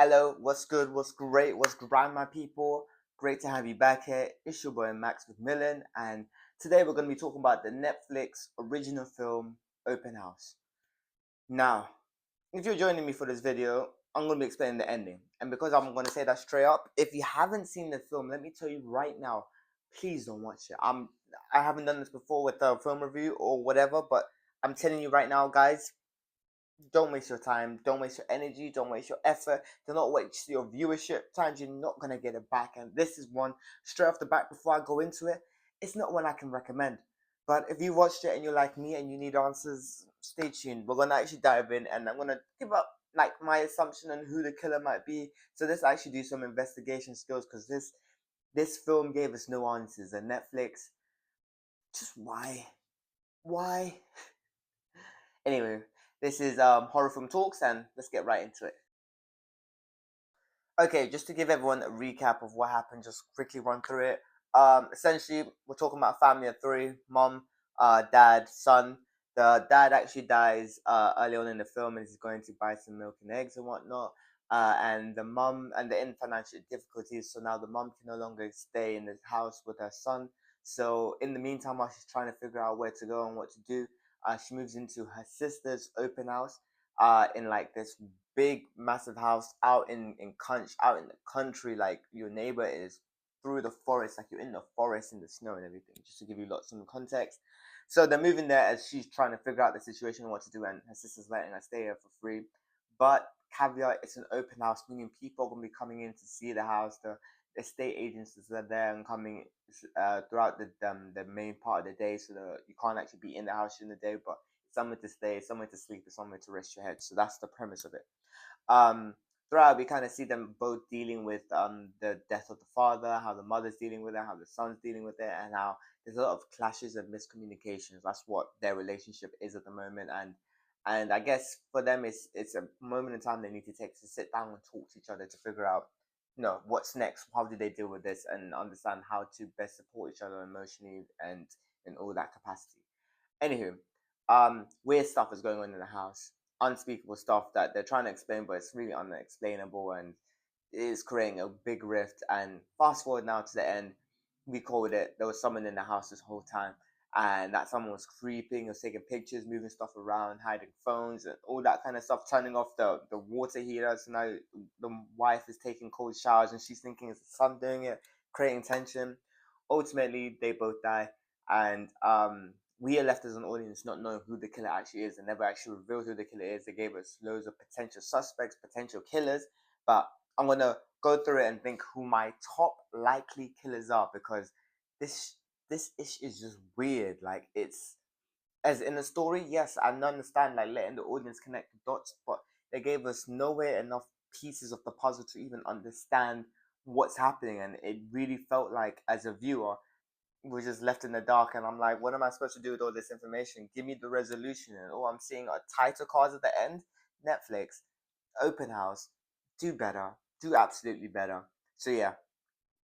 Hello, what's good? What's great? What's grind, my people? Great to have you back here. It's your boy Max with Millen, and today we're going to be talking about the Netflix original film Open House. Now, if you're joining me for this video, I'm going to be explaining the ending, and because I'm going to say that straight up, if you haven't seen the film, let me tell you right now, please don't watch it. I haven't done this before with a film review or whatever, but I'm telling you right now, guys, don't waste your time, don't waste your energy, don't waste your effort, do not waste your viewership times. You're not gonna get it back. And this is one straight off the back before I go into it. It's not one I can recommend. But if you watched it and you're like me and you need answers, stay tuned. We're gonna actually dive in and I'm gonna give up like my assumption on who the killer might be. So let's actually do some investigation skills because this film gave us no answers. And Netflix, just why? Why? Anyway, this is Horror Film Talks and let's get right into it. Okay, just to give everyone a recap of what happened, just quickly run through it. Essentially, we're talking about a family of three: mom, dad, son. The dad actually dies early on in the film, and he's going to buy some milk and eggs and whatnot. And the mom and they're in financial difficulties, so now the mom can no longer stay in the house with her son. So in the meantime, while she's trying to figure out where to go and what to do, she moves into her sister's open house in like this big massive house out in the country, like your neighbor is through the forest, like you're in the forest in the snow and everything, just to give you lots of context. So they're moving there as she's trying to figure out the situation and what to do, and her sister's letting her stay here for free. But caveat, it's an open house, meaning people are going to be coming in to see the house. The estate agents are there and coming throughout the main part of the day, so that you can't actually be in the house during the day, but somewhere to stay, somewhere to sleep, and somewhere to rest your head. So that's the premise of it. Um, Throughout, we kind of see them both dealing with the death of the father, how the mother's dealing with it, how the son's dealing with it, and how there's a lot of clashes and miscommunications. That's what their relationship is at the moment, and I guess for them, it's a moment in time they need to take to sit down and talk to each other to figure out, what's next. How do they deal with this, and understand how to best support each other emotionally and in all that capacity. Anywho, weird stuff is going on in the house. Unspeakable stuff that they're trying to explain, but it's really unexplainable and it is creating a big rift. And fast forward now to the end, we called it. There was someone in the house this whole time, and that someone was creeping, was taking pictures, moving stuff around, hiding phones, and all that kind of stuff. Turning off the water heater, so now the wife is taking cold showers, and she's thinking it's the son doing it, creating tension. Ultimately, they both die, and we are left as an audience not knowing who the killer actually is. They never actually revealed who the killer is. They gave us loads of potential suspects, potential killers, but I'm gonna go through it and think who my top likely killers are because this this ish is just weird. Like it's as in the story, yes, I understand like letting the audience connect the dots, but they gave us nowhere enough pieces of the puzzle to even understand what's happening, and it really felt like as a viewer we're just left in the dark, and I'm like, what am I supposed to do with all this information? Give me the resolution, and all I'm seeing are title cards at the end. Netflix, open house, do better, do absolutely better. So yeah,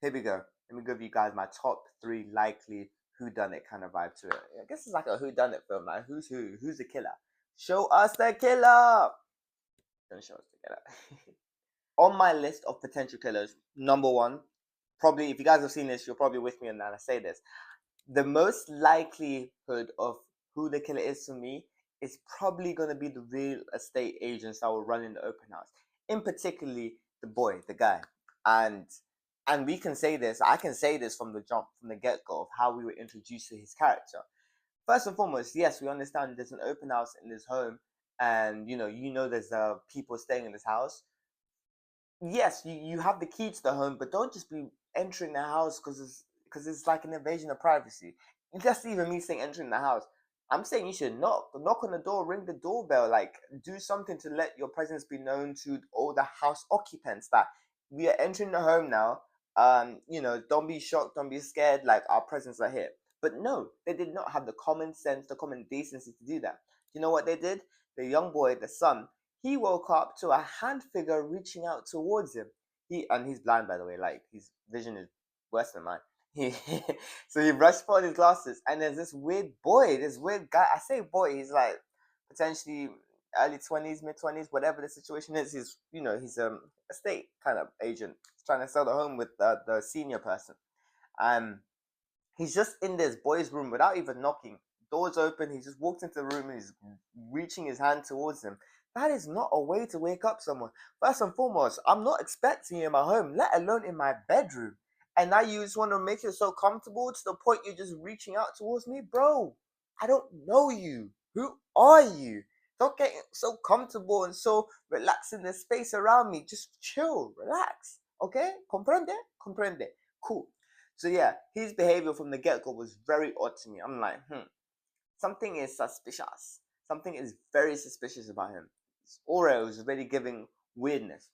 here we go. Let me give you guys my top three likely who done it kind of vibe to it. I guess it's like a who done it film. Like who's the killer? Show us the killer. Don't show us the killer. On my list of potential killers, number one, probably if you guys have seen this, you're probably with me on that. I say this. The most likelihood of who the killer is to me is probably going to be the real estate agents that will run in the open house. In particularly the boy, the guy, and we can say this. I can say this from the jump, from the get go of how we were introduced to his character. First and foremost, yes, we understand there's an open house in this home, and there's people staying in this house. Yes, you have the key to the home, but don't just be entering the house because it's like an invasion of privacy. That's even me saying entering the house. I'm saying you should knock on the door, ring the doorbell, like do something to let your presence be known to all the house occupants that we are entering the home now. Don't be shocked, don't be scared, like our presence are here. But no, they did not have the common sense, the common decency to do that. You know what they did? The young boy, the son, he woke up to a hand figure reaching out towards him. He's blind, by the way. Like his vision is worse than mine. He so he brushed on his glasses, and there's this weird boy, this weird guy. I say boy, he's like potentially early 20s, mid 20s, whatever the situation is. He's a state kind of agent trying to sell the home with the senior person. Um, he's just in this boy's room without even knocking. Doors open. He just walks into the room and he's reaching his hand towards him. That is not a way to wake up someone. First and foremost, I'm not expecting you in my home, let alone in my bedroom. And now you just want to make it so comfortable to the point you're just reaching out towards me, bro. I don't know you. Who are you? Don't get so comfortable and so relaxed in the space around me. Just chill, relax. Okay? Comprende? Comprende. Cool. So yeah, his behavior from the get-go was very odd to me. I'm like, something is suspicious. Something is very suspicious about him. His aura was really giving weirdness.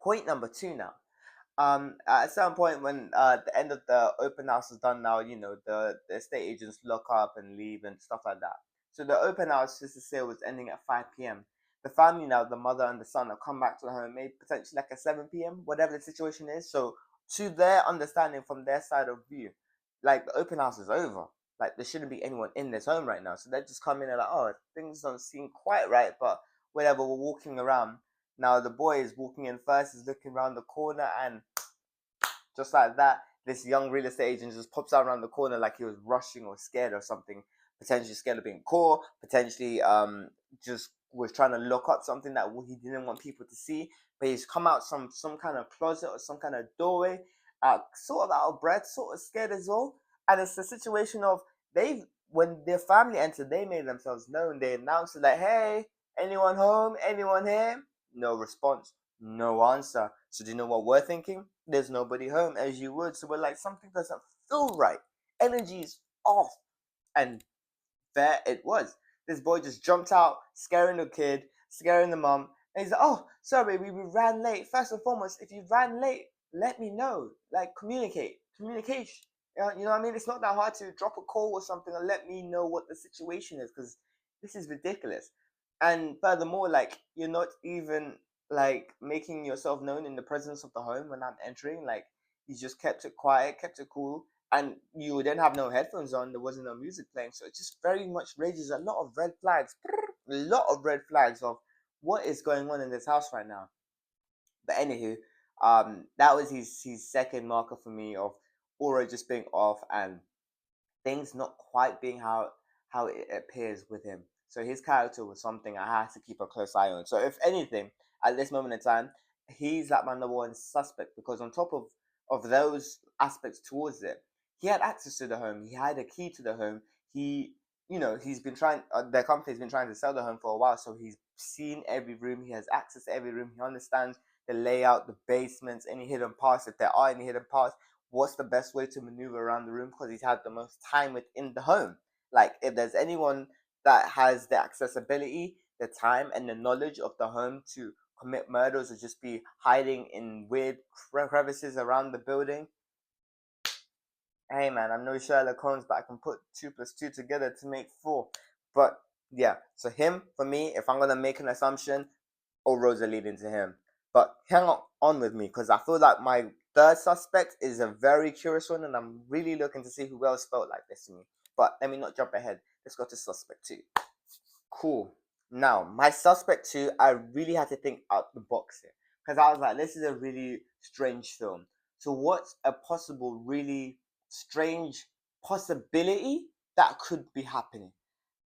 Point number two now. At a certain point when the end of the open house is done now, the estate agents lock up and leave and stuff like that. So the open house, just to say, was ending at 5 p.m. The family now, the mother and the son, have come back to the home, maybe potentially like at 7 p.m., whatever the situation is. So to their understanding, from their side of view, like the open house is over. Like there shouldn't be anyone in this home right now. So they just come in and like, oh, things don't seem quite right, but whatever. We're walking around. Now the boy is walking in first, is looking around the corner, and just like that, this young real estate agent just pops out around the corner like he was rushing or scared or something. Potentially scared of being caught. Potentially just was trying to lock up something that he didn't want people to see. But he's come out some kind of closet or some kind of doorway, sort of out of breath, sort of scared as well. And it's the situation of they when their family entered, they made themselves known. They announced it like, "Hey, anyone home? Anyone here?" No response, no answer. So do you know what we're thinking? There's nobody home, as you would. So we're like, something doesn't feel right. Energy is off. And there it was. This boy just jumped out, scaring the kid, scaring the mum. And he's like, oh, sorry, we ran late. First and foremost, if you ran late, let me know. Like, communicate. Communication. You know what I mean? It's not that hard to drop a call or something and let me know what the situation is, because this is ridiculous. And furthermore, like, you're not even like making yourself known in the presence of the home when I'm entering. Like, you just kept it quiet, kept it cool, and you would then have no headphones on. There wasn't no music playing, so it just very much raises a lot of red flags, a lot of red flags of what is going on in this house right now. But anywho, that was his second marker for me of aura just being off and things not quite being how it appears with him. So his character was something I had to keep a close eye on. So if anything, at this moment in time, he's like my number one suspect, because on top of those aspects towards it, he had access to the home. He had a key to the home. He's been trying. The company's been trying to sell the home for a while, so he's seen every room. He has access to every room. He understands the layout, the basements, any hidden parts, if there are any hidden parts, what's the best way to maneuver around the room, because he's had the most time within the home. Like, if there's anyone that has the accessibility, the time, and the knowledge of the home to commit murders or just be hiding in weird crevices around the building, hey man, I'm no Sherlock Holmes, but I can put 2 plus 2 together to make 4. But yeah, so him, for me, if I'm gonna make an assumption, all roads are leading to him. But hang on with me, because I feel like my third suspect is a very curious one, and I'm really looking to see who else felt like this to me. But let me not jump ahead. Let's go to suspect 2. Cool. Now, my suspect 2, I really had to think out the box here, because I was like, this is a really strange film. So what's a possible, really strange possibility that could be happening?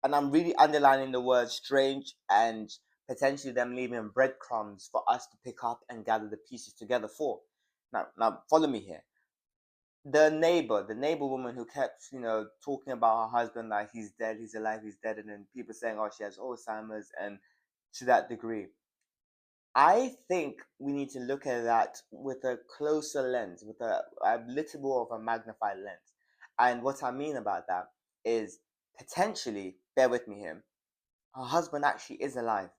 And I'm really underlining the word strange, and potentially them leaving breadcrumbs for us to pick up and gather the pieces together for. Now, follow me here. The neighbor woman who kept, talking about her husband like he's dead, he's alive, he's dead, and then people saying, oh, she has Alzheimer's, and to that degree. I think we need to look at that with a closer lens, with a little more of a magnified lens. And what I mean about that is, potentially, bear with me here, her husband actually is alive.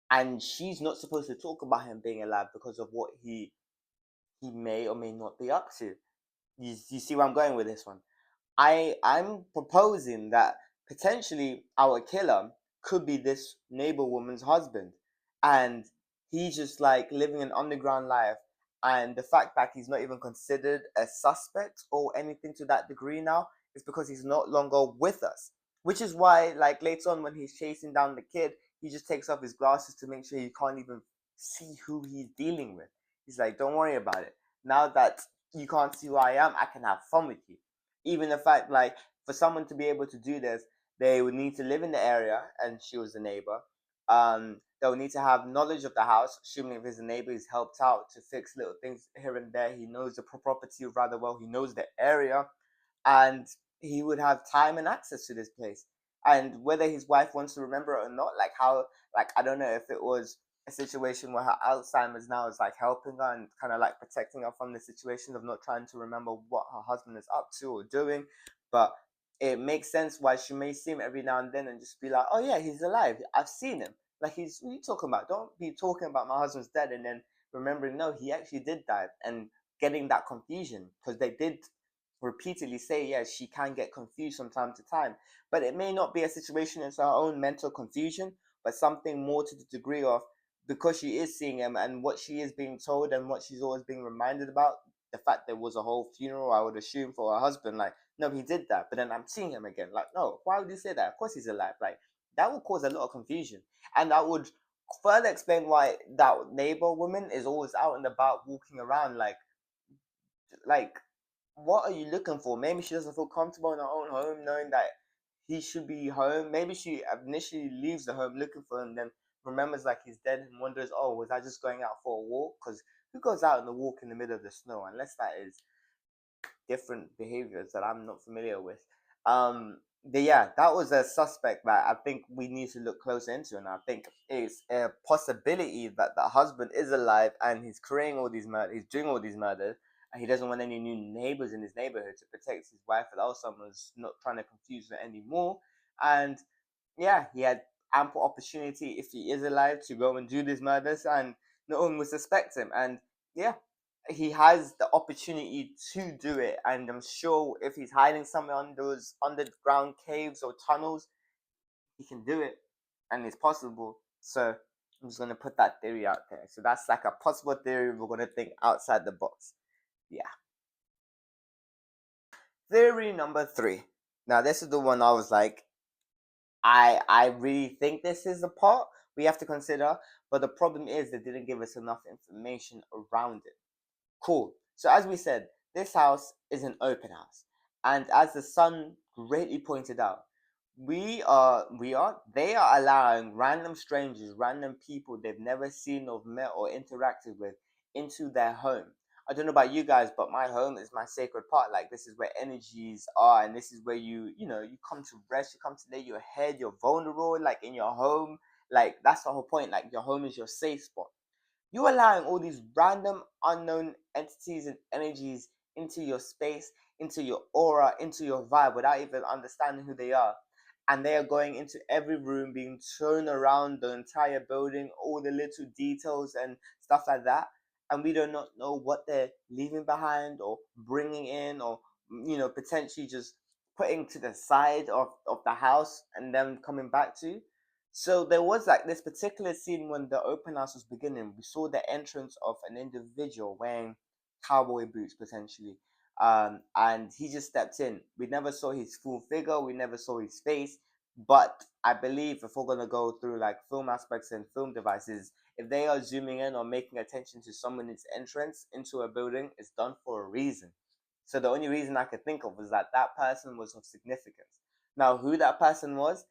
And she's not supposed to talk about him being alive because of what he may or may not be up to. You see where I'm going with this one? I'm proposing that potentially our killer could be this neighbor woman's husband, and he's just like living an underground life. And the fact that he's not even considered a suspect or anything to that degree now is because he's no longer with us. Which is why, like, later on when he's chasing down the kid, he just takes off his glasses to make sure he can't even see who he's dealing with. He's like, don't worry about it. Now that you can't see who I am, I can have fun with you. Even the fact, like, for someone to be able to do this, they would need to live in the area, and she was the neighbor. They'll need to have knowledge of the house, assuming if he's a neighbor, he's helped out to fix little things here and there. He knows the property rather well. He knows the area, and he would have time and access to this place. And whether his wife wants to remember it or not, like how, like I don't know if it was a situation where her Alzheimer's now is like helping her and kind of like protecting her from the situation of not trying to remember what her husband is up to or doing, but it makes sense why she may see him every now and then and just be like, oh yeah, he's alive. I've seen him. Like, he's, what are you talking about? Don't be talking about my husband's dead and then remembering, no, he actually did die, and getting that confusion, because they did repeatedly say, yes, she can get confused from time to time. But it may not be a situation, it's her own mental confusion, but something more to the degree of, because she is seeing him and what she is being told and what she's always being reminded about, the fact there was a whole funeral, I would assume, for her husband. Like, no, he did that, but then I'm seeing him again. Like, no, why would you say that? Of course he's alive. Like, that would cause a lot of confusion. And that would further explain why that neighbor woman is always out and about walking around like what are you looking for? Maybe she doesn't feel comfortable in her own home, knowing that he should be home. Maybe she initially leaves the home looking for him, then remembers like he's dead and wonders, oh, was I just going out for a walk? Because who goes out on a walk in the middle of the snow unless that is different behaviors that I'm not familiar with. But yeah, that was a suspect that I think we need to look closer into, and I think it's a possibility that the husband is alive and he's creating all these murders, he's doing all these murders, and he doesn't want any new neighbors in his neighborhood to protect his wife, and also someone's not trying to confuse her anymore. And yeah, he had ample opportunity, if he is alive, to go and do these murders, and no one would suspect him. And yeah, he has the opportunity to do it, and I'm sure if he's hiding somewhere on those underground caves or tunnels, he can do it, and it's possible. So I'm just gonna put that theory out there. So that's like a possible theory. We're gonna think outside the box. Yeah. Theory number three. Now this is the one I was like, I really think this is a part we have to consider, but the problem is they didn't give us enough information around it. Cool. So as we said, this house is an open house, and as the son greatly pointed out, they are allowing random strangers, random people they've never seen or met or interacted with into their home. I don't know about you guys, but my home is my sacred part. Like, this is where energies are, and this is where you come to rest, you come to lay your head, you're vulnerable, like in your home. Like, that's the whole point. Like, your home is your safe spot. You're allowing all these random unknown entities and energies into your space, into your aura, into your vibe without even understanding who they are. And they are going into every room, being shown around the entire building, all the little details and stuff like that. And we do not know what they're leaving behind or bringing in, or, potentially just putting to the side of the house and then coming back to. So there was like this particular scene when the open house was beginning. We saw the entrance of an individual wearing cowboy boots potentially. And he just stepped in. We never saw his full figure, we never saw his face. But I believe if we're gonna go through like film aspects and film devices, if they are zooming in or making attention to someone's entrance into a building, it's done for a reason. So the only reason I could think of was that that person was of significance. Now, who that person was,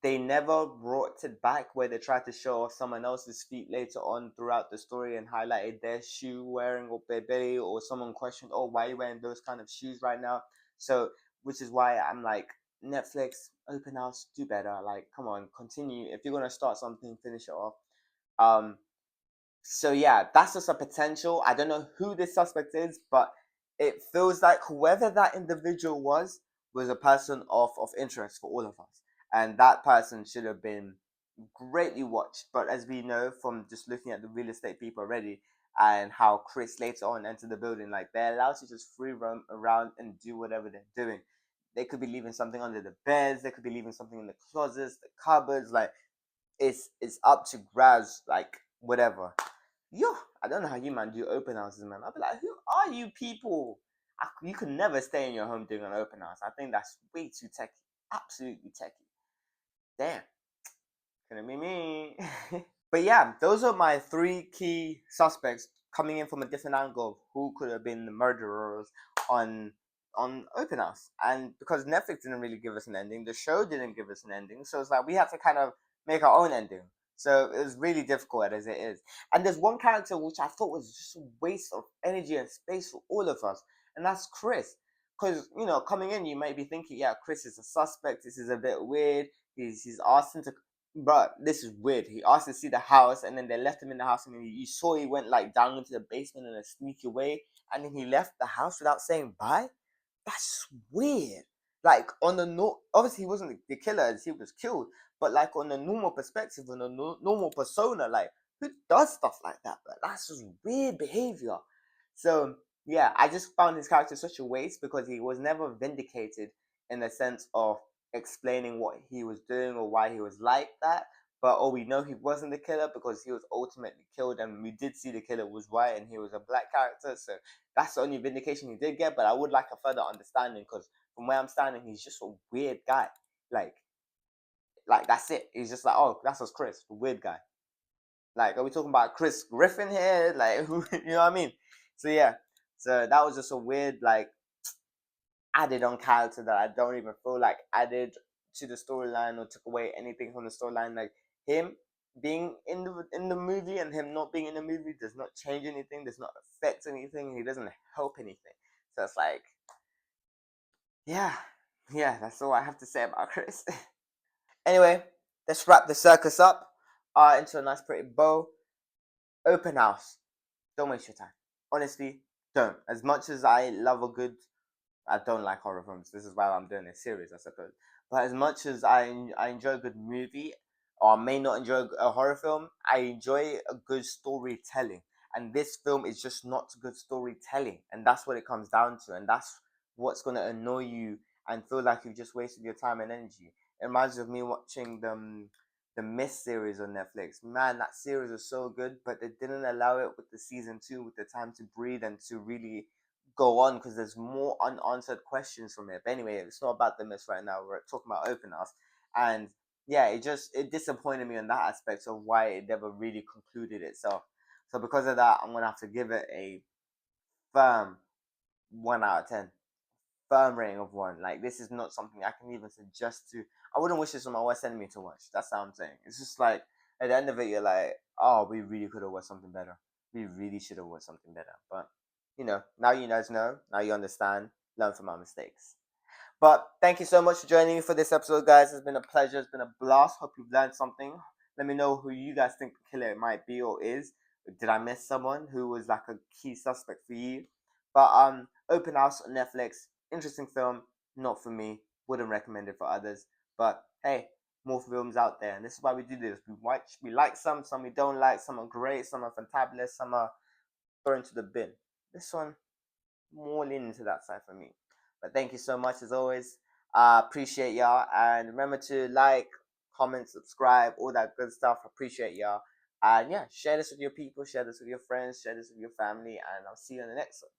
they never brought it back where they tried to show off someone else's feet later on throughout the story and highlighted their shoe wearing or baby, or someone questioned, oh, why are you wearing those kind of shoes right now? So, which is why I'm like, Netflix, open house, do better. Like, come on, continue. If you're gonna start something, finish it off. Um, so yeah, that's just a potential. I don't know who this suspect is, but it feels like whoever that individual was a person of interest for all of us, and that person should have been greatly watched. But as we know from just looking at the real estate people already, and how Chris later on entered the building, like, they're allowed to just free roam around and do whatever they're doing. They could be leaving something under the beds, they could be leaving something in the closets, the cupboards. Like, it's up to grabs, like whatever. Yo, I don't know how you man do open houses, man. I'll be like, who are you people? You could never stay in your home doing an open house. I think that's way too techy. Absolutely techy. Damn. gonna be me. But yeah, those are my three key suspects coming in from a different angle of who could have been the murderers on Open House. And because Netflix didn't really give us an ending, the show didn't give us an ending, so it's like we had to kind of make our own ending. So it was really difficult as it is. And there's one character which I thought was just a waste of energy and space for all of us, and that's Chris. Because coming in, you might be thinking, yeah, Chris is a suspect. This is a bit weird. He's asked him to, but this is weird. He asked to see the house, and then they left him in the house, and then you saw he went like down into the basement in a sneaky way, and then he left the house without saying bye. That's weird. Like on the obviously he wasn't the killer as he was killed, but like on the normal perspective, on the normal persona, like who does stuff like that? But that's just weird behavior. So yeah, I just found his character such a waste because he was never vindicated in the sense of explaining what he was doing or why he was like that. But we know he wasn't the killer because he was ultimately killed, and we did see the killer was white and he was a black character. So that's the only vindication he did get. But I would like a further understanding because from where I'm standing, he's just a weird guy. Like that's it. He's just like, oh, that's us, Chris, the weird guy. Like, are we talking about Chris Griffin here? Like, who, you know what I mean? So yeah, so that was just a weird like added on character that I don't even feel like added to the storyline or took away anything from the storyline. Like him being in the movie and him not being in the movie does not change anything. Does not affect anything. He doesn't help anything. So it's like, yeah, yeah. That's all I have to say about Chris. Anyway, let's wrap the circus up into a nice pretty bow. Open house. Don't waste your time. Honestly, don't. As much as I love a good, I don't like horror films. This is why I'm doing a series, I suppose. But as much as I enjoy a good movie, or I may not enjoy a horror film, I enjoy a good storytelling. And this film is just not good storytelling, and that's what it comes down to. And that's what's gonna annoy you and feel like you've just wasted your time and energy. It reminds me of me watching the Mist series on Netflix. Man, that series was so good, but they didn't allow it with the season two, with the time to breathe and to really go on because there's more unanswered questions from it. But anyway, it's not about the Mist right now. We're talking about Open House, and yeah, it disappointed me in that aspect of why it never really concluded itself. So because of that, I'm gonna have to give it a firm 1 out of 10. Firm rating of 1. Like this is not something I can even suggest to. I wouldn't wish this on my worst enemy to watch. That's how I'm saying. It's just like at the end of it, you're like, oh, we really could have watched something better. We really should have watched something better. But now you guys know. Now you understand. Learn from our mistakes. But thank you so much for joining me for this episode, guys. It's been a pleasure. It's been a blast. Hope you've learned something. Let me know who you guys think the killer it might be or is. Did I miss someone who was like a key suspect for you? But Open House on Netflix, interesting film. Not for me. Wouldn't recommend it for others. But hey, more films out there, and this is why we do this. We like some we don't like. Some are great, some are fantabulous, some are thrown to the bin. This one more leaning to that side for me. But thank you so much as always. Appreciate y'all, and remember to like, comment, subscribe, all that good stuff. Appreciate y'all, and yeah, share this with your people, share this with your friends, share this with your family, and I'll see you in the next one.